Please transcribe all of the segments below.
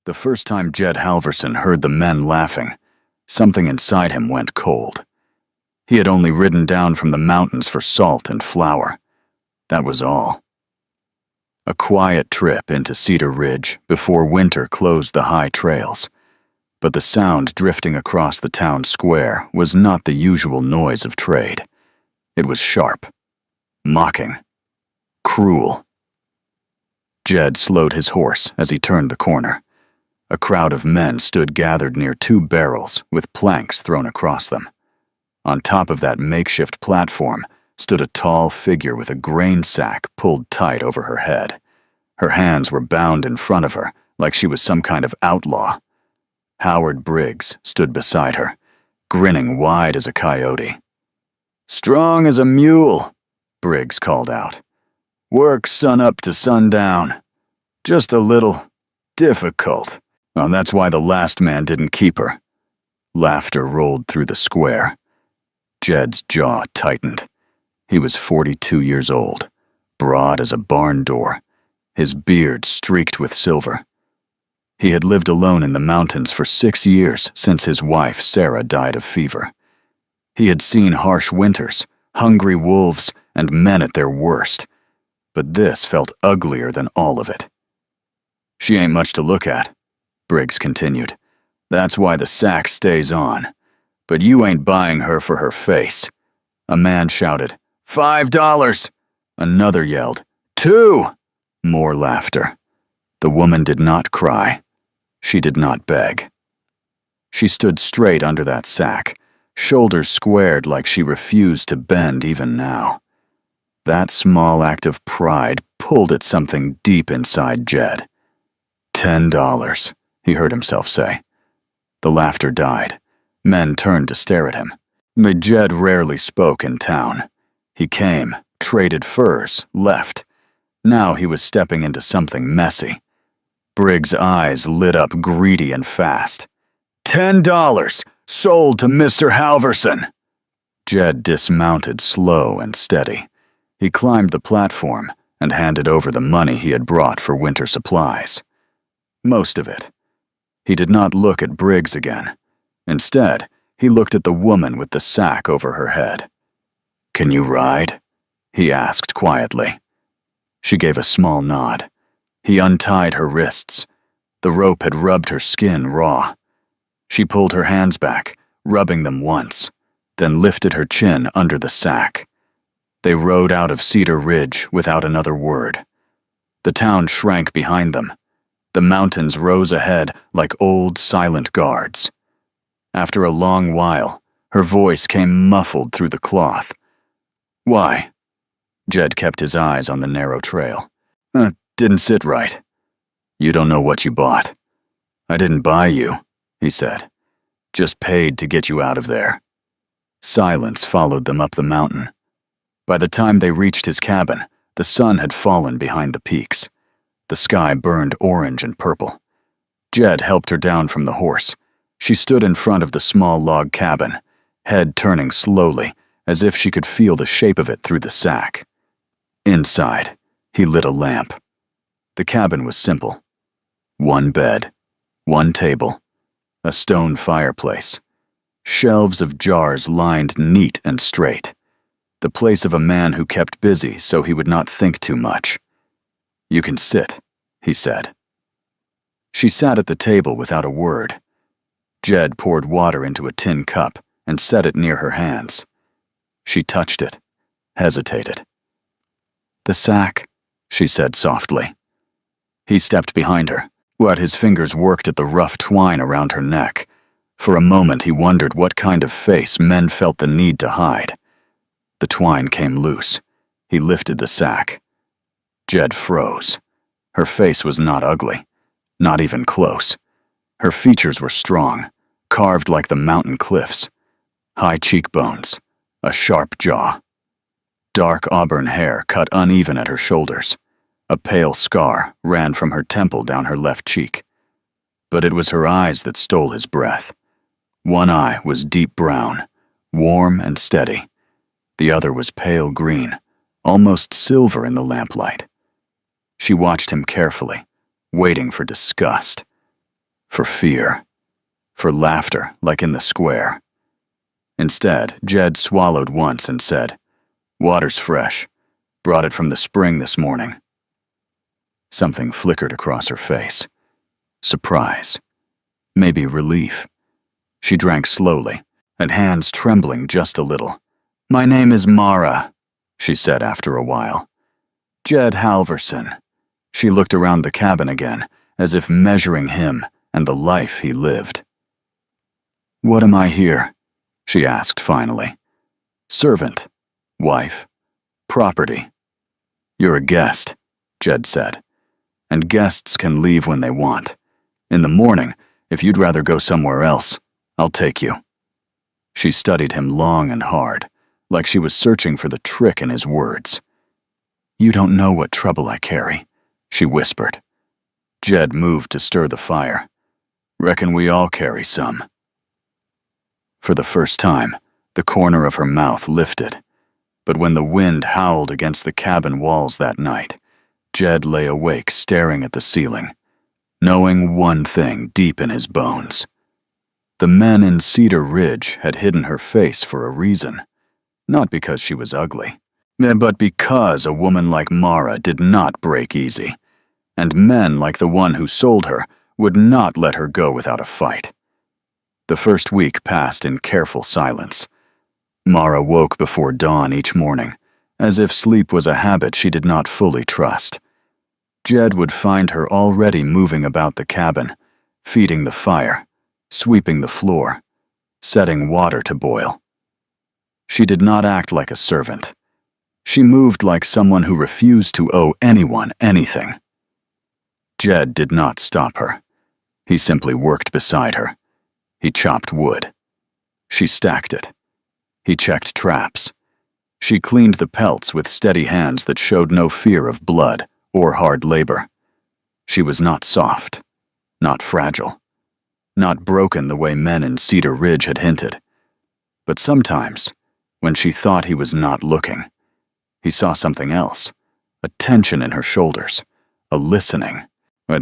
The first time Jed Halverson heard the men laughing, something inside him went cold. He had only ridden down from the mountains for salt and flour. That was all. A quiet trip into Cedar Ridge before winter closed the high trails. But the sound drifting across the town square was not the usual noise of trade. It was sharp, mocking, cruel. Jed slowed his horse as he turned the corner. A crowd of men stood gathered near two barrels with planks thrown across them. On top of that makeshift platform stood a tall figure with a grain sack pulled tight over her head. Her hands were bound in front of her like she was some kind of outlaw. Howard Briggs stood beside her, grinning wide as a coyote. "Strong as a mule," Briggs called out. "Work sunup to sundown. Just a little difficult. Well, that's why the last man didn't keep her." Laughter rolled through the square. Jed's jaw tightened. He was 42 years old, broad as a barn door, his beard streaked with silver. He had lived alone in the mountains for 6 years since his wife, Sarah, died of fever. He had seen harsh winters, hungry wolves, and men at their worst, but this felt uglier than all of it. "She ain't much to look at," Briggs continued. "That's why the sack stays on. But you ain't buying her for her face." A man shouted, $5! Another yelled, $2! More laughter. The woman did not cry. She did not beg. She stood straight under that sack, shoulders squared like she refused to bend even now. That small act of pride pulled at something deep inside Jed. $10, he heard himself say. The laughter died. Men turned to stare at him. But Jed rarely spoke in town. He came, traded furs, left. Now he was stepping into something messy. Briggs' eyes lit up greedy and fast. $10! Sold to Mr. Halverson! Jed dismounted slow and steady. He climbed the platform and handed over the money he had brought for winter supplies. Most of it. He did not look at Briggs again. Instead, he looked at the woman with the sack over her head. "Can you ride?" he asked quietly. She gave a small nod. He untied her wrists. The rope had rubbed her skin raw. She pulled her hands back, rubbing them once, then lifted her chin under the sack. They rode out of Cedar Ridge without another word. The town shrank behind them. The mountains rose ahead like old, silent guards. After a long while, her voice came muffled through the cloth. "Why?" Jed kept his eyes on the narrow trail. Didn't sit right." "You don't know what you bought." "I didn't buy you," he said. "Just paid to get you out of there." Silence followed them up the mountain. By the time they reached his cabin, the sun had fallen behind the peaks. The sky burned orange and purple. Jed helped her down from the horse. She stood in front of the small log cabin, head turning slowly, as if she could feel the shape of it through the sack. Inside, he lit a lamp. The cabin was simple. One bed, one table, a stone fireplace, shelves of jars lined neat and straight. The place of a man who kept busy so he would not think too much. "You can sit," he said. She sat at the table without a word. Jed poured water into a tin cup and set it near her hands. She touched it, hesitated. "The sack," she said softly. He stepped behind her, but his fingers worked at the rough twine around her neck. For a moment he wondered what kind of face men felt the need to hide. The twine came loose. He lifted the sack. Jed froze. Her face was not ugly, not even close. Her features were strong, carved like the mountain cliffs. High cheekbones, a sharp jaw. Dark auburn hair cut uneven at her shoulders. A pale scar ran from her temple down her left cheek. But it was her eyes that stole his breath. One eye was deep brown, warm and steady. The other was pale green, almost silver in the lamplight. She watched him carefully, waiting for disgust. for fear, for laughter like in the square. Instead, Jed swallowed once and said, "Water's fresh. Brought it from the spring this morning." Something flickered across her face. Surprise. Maybe relief. She drank slowly, and hands trembling just a little. "My name is Mara," she said after a while. "Jed Halverson." She looked around the cabin again, as if measuring him and the life he lived. "What am I here?" she asked finally. "Servant, wife, property." "You're a guest," Jed said. "And guests can leave when they want. In the morning, if you'd rather go somewhere else, I'll take you." She studied him long and hard, like she was searching for the trick in his words. "You don't know what trouble I carry," she whispered. Jed moved to stir the fire. "Reckon we all carry some." For the first time, the corner of her mouth lifted. But when the wind howled against the cabin walls that night, Jed lay awake staring at the ceiling, knowing one thing deep in his bones. The men in Cedar Ridge had hidden her face for a reason, not because she was ugly, but because a woman like Mara did not break easy, and men like the one who sold her would not let her go without a fight. The first week passed in careful silence. Mara woke before dawn each morning, as if sleep was a habit she did not fully trust. Jed would find her already moving about the cabin, feeding the fire, sweeping the floor, setting water to boil. She did not act like a servant. She moved like someone who refused to owe anyone anything. Jed did not stop her. He simply worked beside her. He chopped wood. She stacked it. He checked traps. She cleaned the pelts with steady hands that showed no fear of blood or hard labor. She was not soft, not fragile, not broken the way men in Cedar Ridge had hinted. But sometimes, when she thought he was not looking, he saw something else, a tension in her shoulders, a listening,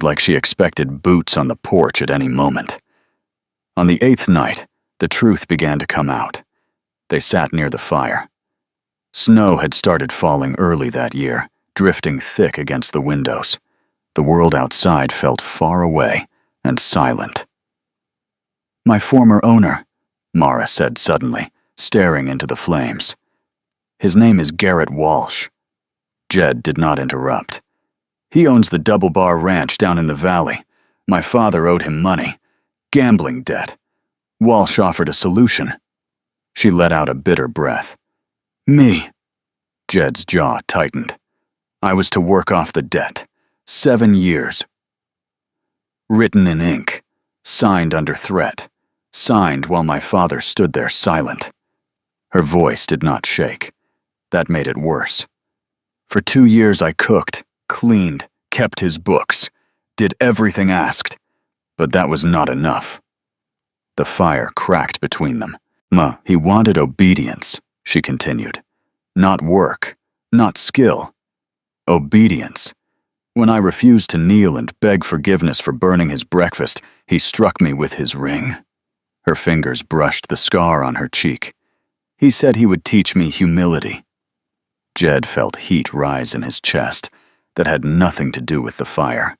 like she expected boots on the porch at any moment. On the 8th night, the truth began to come out. They sat near the fire. Snow had started falling early that year, drifting thick against the windows. The world outside felt far away and silent. "My former owner," Mara said suddenly, staring into the flames. "His name is Garrett Walsh." Jed did not interrupt. "He owns the Double Bar Ranch down in the valley. My father owed him money. Gambling debt. Walsh offered a solution." She let out a bitter breath. "Me." Jed's jaw tightened. "I was to work off the debt. 7 years. Written in ink. Signed under threat. Signed while my father stood there silent." Her voice did not shake. That made it worse. "For 2 years I cooked, cleaned, kept his books, did everything asked, but that was not enough." The fire cracked between them. He wanted obedience," she continued. "Not work, not skill. Obedience. When I refused to kneel and beg forgiveness for burning his breakfast, he struck me with his ring." Her fingers brushed the scar on her cheek. "He said he would teach me humility." Jed felt heat rise in his chest that had nothing to do with the fire.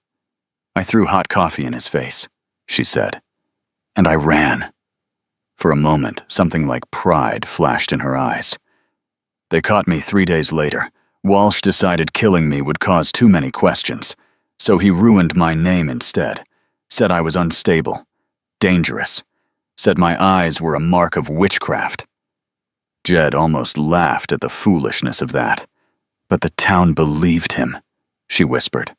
"I threw hot coffee in his face," she said, "and I ran." For a moment, something like pride flashed in her eyes. "They caught me 3 days later. Walsh decided killing me would cause too many questions, so he ruined my name instead, said I was unstable, dangerous, said my eyes were a mark of witchcraft." Jed almost laughed at the foolishness of that. "But the town believed him," she whispered.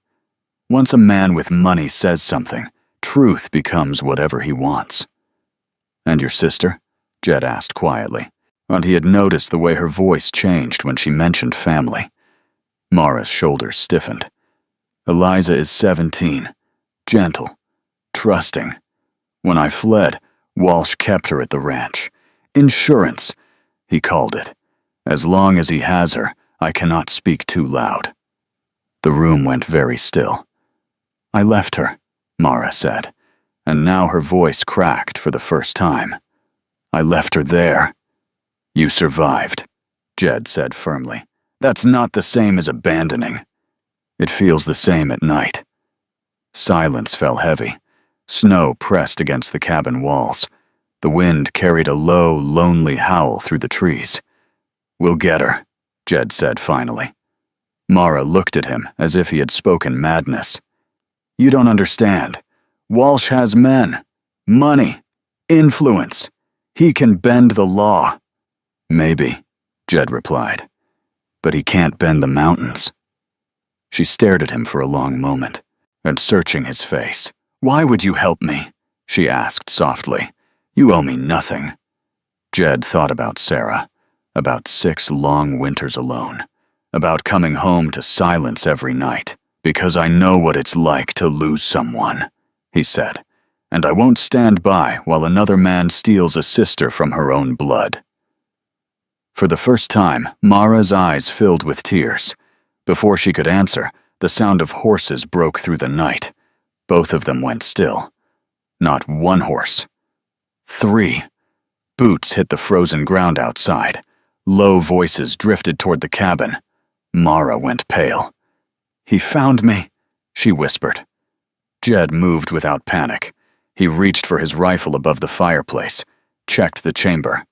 "Once a man with money says something, truth becomes whatever he wants." "And your sister?" Jed asked quietly, and he had noticed the way her voice changed when she mentioned family. Mara's shoulders stiffened. "Eliza is 17, gentle, trusting. When I fled, Walsh kept her at the ranch. Insurance, he called it. As long as he has her, I cannot speak too loud." The room went very still. "I left her," Mara said. and now her voice cracked for the first time. "I left her there." "You survived," Jed said firmly. "That's not the same as abandoning. It feels the same at night." Silence fell heavy. Snow pressed against the cabin walls. The wind carried a low, lonely howl through the trees. "We'll get her," Jed said finally. Mara looked at him as if he had spoken madness. "You don't understand. Walsh has men, money, influence. He can bend the law." "Maybe," Jed replied. "But he can't bend the mountains." She stared at him for a long moment, and searching his face. "Why would you help me?" she asked softly. "You owe me nothing." Jed thought about Sarah, about 6 long winters alone, about coming home to silence every night. "Because I know what it's like to lose someone," he said, "and I won't stand by while another man steals a sister from her own blood." For the first time, Mara's eyes filled with tears. Before she could answer, the sound of horses broke through the night. Both of them went still. Not one horse. 3. Boots hit the frozen ground outside. Low voices drifted toward the cabin. Mara went pale. "He found me," she whispered. Jed moved without panic. He reached for his rifle above the fireplace, checked the chamber.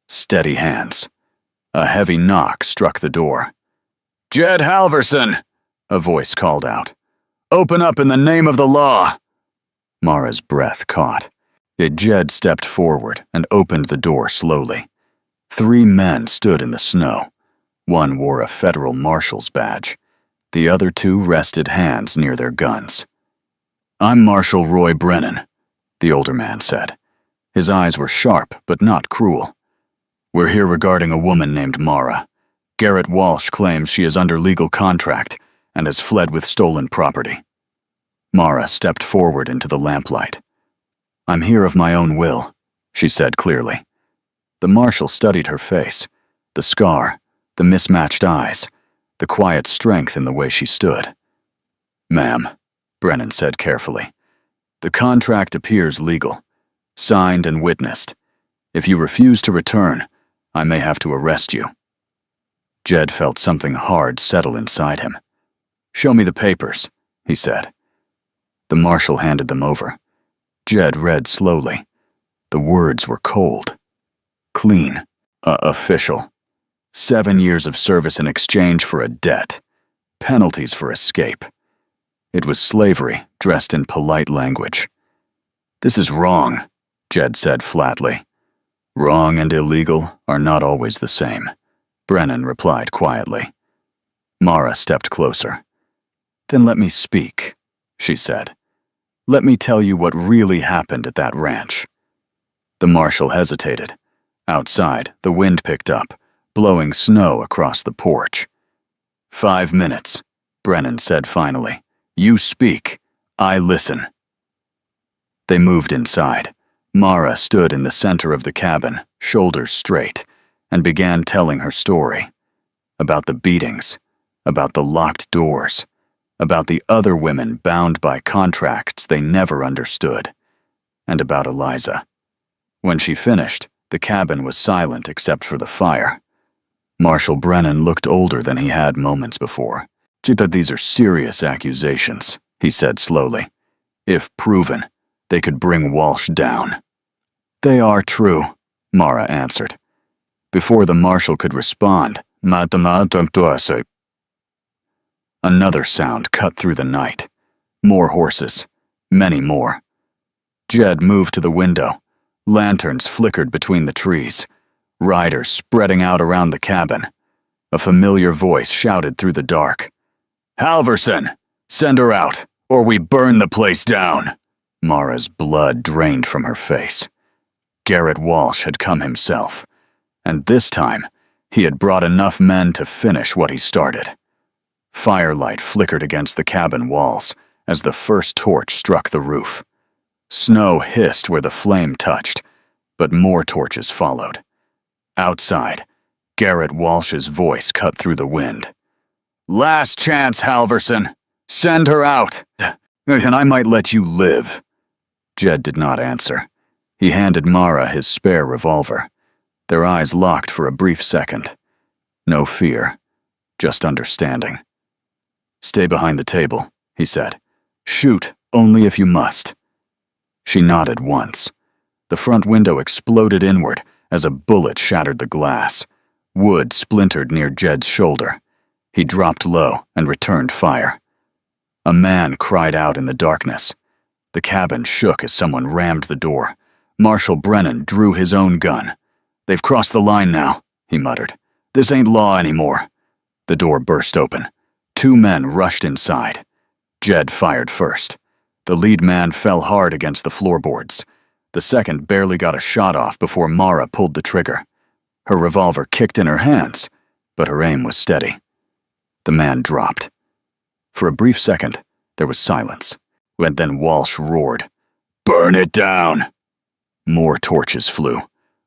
Steady hands. A heavy knock struck the door. "Jed Halverson!" a voice called out. "Open up in the name of the law!" Mara's breath caught. Jed stepped forward and opened the door slowly. 3 men stood in the snow. One wore a federal marshal's badge. The other 2 rested hands near their guns. "I'm Marshal Roy Brennan," the older man said. His eyes were sharp but not cruel. "We're here regarding a woman named Mara. Garrett Walsh claims she is under legal contract and has fled with stolen property." Mara stepped forward into the lamplight. "I'm here of my own will," she said clearly. The marshal studied her face, the scar, the mismatched eyes, the quiet strength in the way she stood. "Ma'am," Brennan said carefully, "the contract appears legal, signed and witnessed. If you refuse to return, I may have to arrest you." Jed felt something hard settle inside him. "Show me the papers," he said. The marshal handed them over. Jed read slowly. The words were cold. Clean. Official. 7 years of service in exchange for a debt. Penalties for escape. It was slavery, dressed in polite language. "This is wrong," Jed said flatly. "Wrong and illegal are not always the same," Brennan replied quietly. Mara stepped closer. "Then let me speak," she said. "Let me tell you what really happened at that ranch." The marshal hesitated. Outside, the wind picked up, blowing snow across the porch. 5 minutes, Brennan said finally. "You speak. I listen." They moved inside. Mara stood in the center of the cabin, shoulders straight, and began telling her story. About the beatings, about the locked doors, about the other women bound by contracts they never understood, and about Eliza. When she finished, the cabin was silent except for the fire. Marshal Brennan looked older than he had moments before. "These are serious accusations," he said slowly. "If proven, they could bring Walsh down." "They are true," Mara answered. Before the marshal could respond, another sound cut through the night. More horses. Many more. Jed moved to the window. Lanterns flickered between the trees. Riders spreading out around the cabin. A familiar voice shouted through the dark. "Halverson! Send her out, or we burn the place down!" Mara's blood drained from her face. Garrett Walsh had come himself, and this time, he had brought enough men to finish what he started. Firelight flickered against the cabin walls as the first torch struck the roof. Snow hissed where the flame touched, but more torches followed. Outside, Garrett Walsh's voice cut through the wind. "Last chance, Halverson! Send her out, and I might let you live." Jed did not answer. He handed Mara his spare revolver. Their eyes locked for a brief second. No fear, just understanding. "Stay behind the table," he said. "Shoot only if you must." She nodded once. The front window exploded inward as a bullet shattered the glass. Wood splintered near Jed's shoulder. He dropped low and returned fire. A man cried out in the darkness. The cabin shook as someone rammed the door. Marshal Brennan drew his own gun. "They've crossed the line now," he muttered. "This ain't law anymore." The door burst open. 2 men rushed inside. Jed fired first. The lead man fell hard against the floorboards. The second barely got a shot off before Mara pulled the trigger. Her revolver kicked in her hands, but her aim was steady. The man dropped. For a brief second, there was silence, and then Walsh roared, "Burn it down!" More torches flew.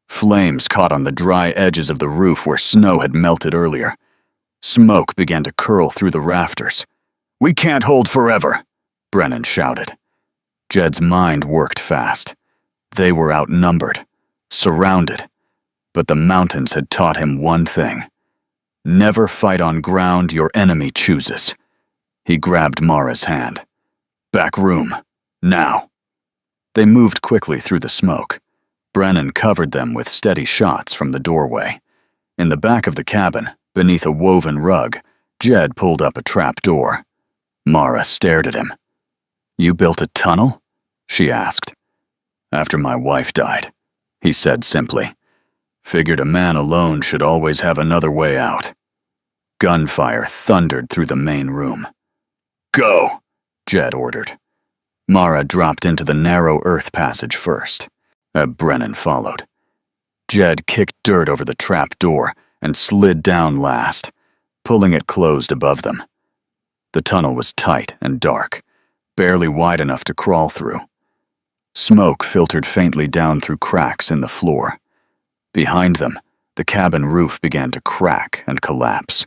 Flames caught on the dry edges of the roof where snow had melted earlier. Smoke began to curl through the rafters. "We can't hold forever," Brennan shouted. Jed's mind worked fast. They were outnumbered, surrounded, but the mountains had taught him one thing. Never fight on ground your enemy chooses. He grabbed Mara's hand. "Back room, now." They moved quickly through the smoke. Brennan covered them with steady shots from the doorway. In the back of the cabin, beneath a woven rug, Jed pulled up a trap door. Mara stared at him. "You built a tunnel?" she asked. "After my wife died," he said simply. "Figured a man alone should always have another way out." Gunfire thundered through the main room. "Go," Jed ordered. Mara dropped into the narrow earth passage first. Brennan followed. Jed kicked dirt over the trap door and slid down last, pulling it closed above them. The tunnel was tight and dark, barely wide enough to crawl through. Smoke filtered faintly down through cracks in the floor. Behind them, the cabin roof began to crack and collapse.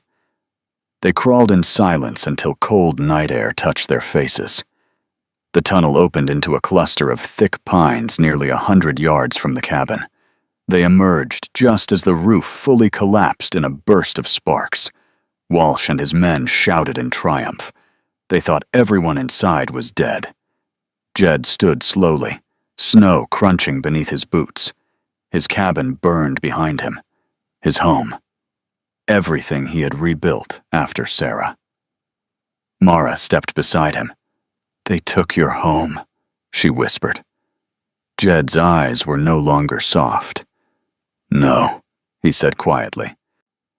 They crawled in silence until cold night air touched their faces. The tunnel opened into a cluster of thick pines nearly 100 yards from the cabin. They emerged just as the roof fully collapsed in a burst of sparks. Walsh and his men shouted in triumph. They thought everyone inside was dead. Jed stood slowly, snow crunching beneath his boots. His cabin burned behind him. His home. Everything he had rebuilt after Sarah. Mara stepped beside him. "They took your home," she whispered. Jed's eyes were no longer soft. "No," he said quietly.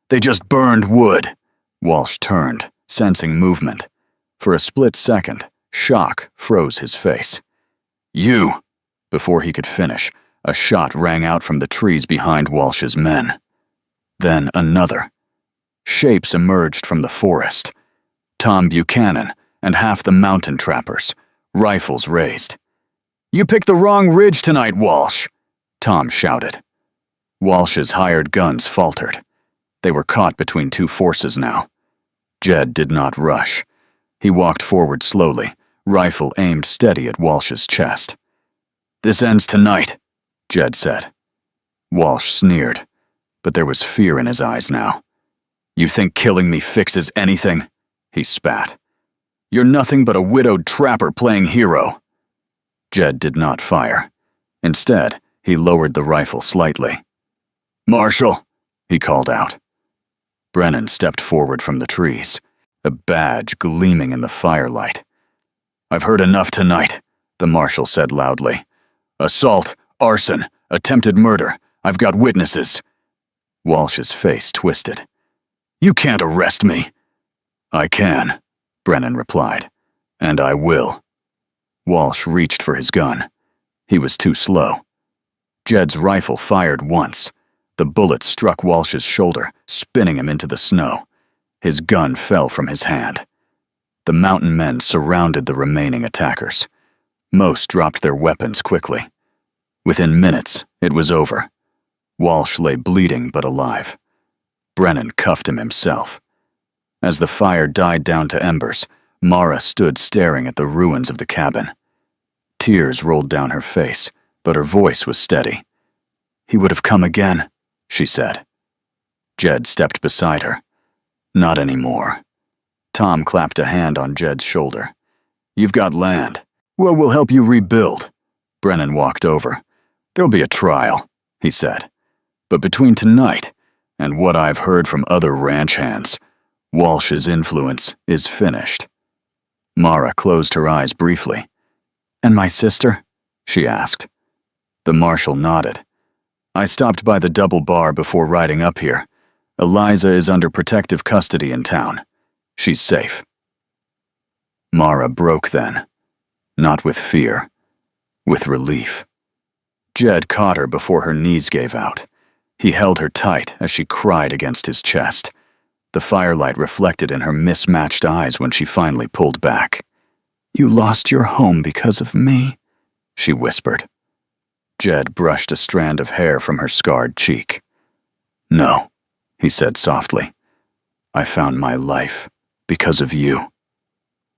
"They just burned wood." Walsh turned, sensing movement. For a split second, shock froze his face. "You!" Before he could finish, a shot rang out from the trees behind Walsh's men. Then another. Shapes emerged from the forest. Tom Buchanan and half the mountain trappers, rifles raised. "You picked the wrong ridge tonight, Walsh," Tom shouted. Walsh's hired guns faltered. They were caught between 2 forces now. Jed did not rush. He walked forward slowly, rifle aimed steady at Walsh's chest. "This ends tonight," Jed said. Walsh sneered, but there was fear in his eyes now. "You think killing me fixes anything?" he spat. "You're nothing but a widowed trapper playing hero." Jed did not fire. Instead, he lowered the rifle slightly. "Marshal," he called out. Brennan stepped forward from the trees, a badge gleaming in the firelight. "I've heard enough tonight," the marshal said loudly. "Assault, arson, attempted murder. I've got witnesses." Walsh's face twisted. "You can't arrest me." "I can," Brennan replied, "and I will." Walsh reached for his gun. He was too slow. Jed's rifle fired once. The bullet struck Walsh's shoulder, spinning him into the snow. His gun fell from his hand. The mountain men surrounded the remaining attackers. Most dropped their weapons quickly. Within minutes, it was over. Walsh lay bleeding but alive. Brennan cuffed him himself. As the fire died down to embers, Mara stood staring at the ruins of the cabin. Tears rolled down her face, but her voice was steady. "He would have come again," she said. Jed stepped beside her. "Not anymore." Tom clapped a hand on Jed's shoulder. "You've got land. Well, we'll help you rebuild." Brennan walked over. "There'll be a trial," he said. "But between tonight and what I've heard from other ranch hands, Walsh's influence is finished." Mara closed her eyes briefly. "And my sister?" she asked. The marshal nodded. "I stopped by the double bar before riding up here. Eliza is under protective custody in town. She's safe." Mara broke then. Not with fear, with relief. Jed caught her before her knees gave out. He held her tight as she cried against his chest. The firelight reflected in her mismatched eyes when she finally pulled back. "You lost your home because of me," she whispered. Jed brushed a strand of hair from her scarred cheek. "No," he said softly. "I found my life because of you."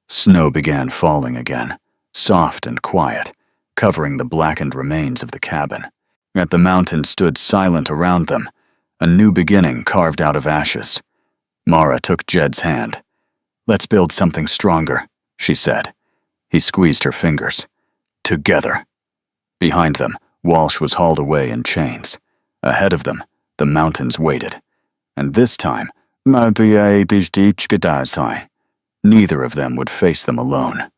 Snow began falling again, soft and quiet, covering the blackened remains of the cabin. Yet the mountain stood silent around them, a new beginning carved out of ashes. Mara took Jed's hand. "Let's build something stronger," she said. He squeezed her fingers. "Together." Behind them, Walsh was hauled away in chains. Ahead of them, the mountains waited. And this time, neither of them would face them alone.